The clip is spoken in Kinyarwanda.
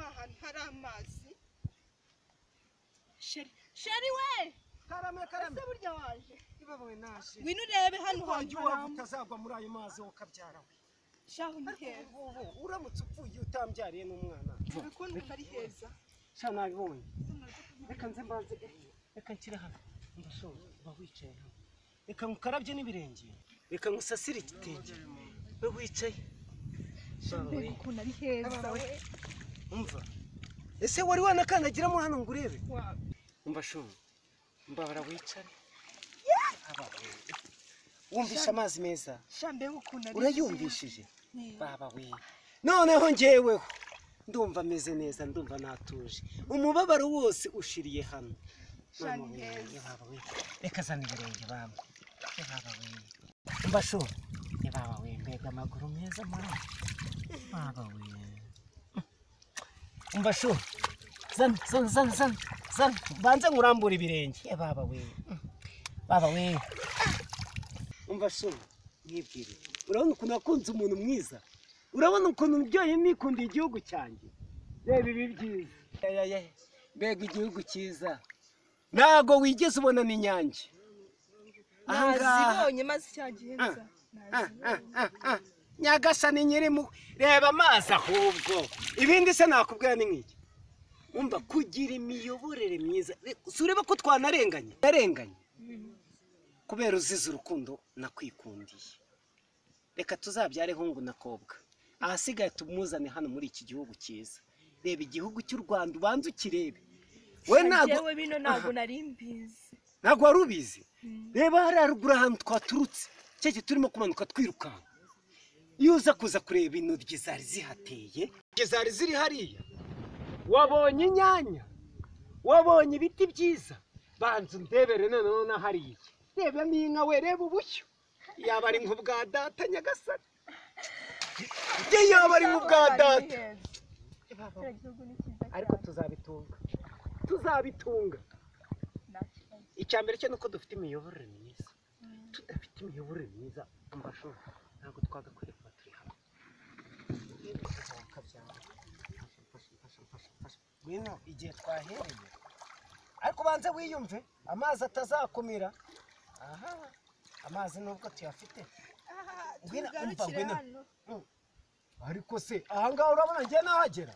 ahantu hari amazi. Sheri we karame ese burya waje ibabawe naje ngwino urebe hano hantu utazagwa muri ayo mazi ukabyara we shaho ni heza uramutse upfuye utambyariye n'umwana ukuntu ari heza sha nabibonye reka nze mbanze reka nshyire hano ndashoza uba wicaye hano reka ngukarabye n'ibirenge reka ngusasire igitenge we wicaye mbega ukuntu ari heza we umva ese wari wanakandagiramo hano ngo urebe umva shunga mbabara wicare wumvisha amazi meza urayumvishije baba we noneho njyeweho ndumva ameze neza ndumva natuje umubabaro wose ushiriye hano reka zana ibirenge bamwe baba we umva shunga baba we mbega amaguru meza mwana baba we umva shunga zan banze ngurambura ibirenge baba we umva shunga mwibwire urabona ukuntu wakunze umuntu mwiza urabona ukuntu mbyoye nikundiye igihugu cyanjye reba ibi byiza mbega igihugu cyiza ntago wigeze ubona n'inyange nazibonye maze cyagihenza nyagasani nyirimu reba amazi ahubwo ibindi se nakubwira ni nk'iki umva kugira imiyoborere myiza sureba ko twanarenganye yarenganye kubera uzize urukundo nakwikundiye reka tuzabyare hungu na kobwa ahasigaye tumuzane hano muri iki gihugu cyiza reba igihugu cy'u Rwanda ubanze ukirebe we ntabwo nari mbizi ntabwo wari ubizi reba hariya ruguru ahantu twaturutse cye turimo kumanuka twirukanka iyo uza kuza kureba intoryi zari zihateye zari ziri hariya wabonye inyanya wabonye ibiti byiza banza ndebere noneho na hariya reba n'inka we reba ubushyo yaba ari nk'ubwa data nyagasani yaba ari nk'ubwa data ariko tuzabitunga icya mbere cyo nuko dufite imiyoborere myiza tudafite imiyoborere myiza amashuri ntabwo twagakwiye kuba turi hamwe ngwino igihe twahereye ariko banze wiyumve amazi atazakumira aha amazi nubwo tuyafite ngwino umva ngwino ariko se aha ngaha urabona ngiye nahagera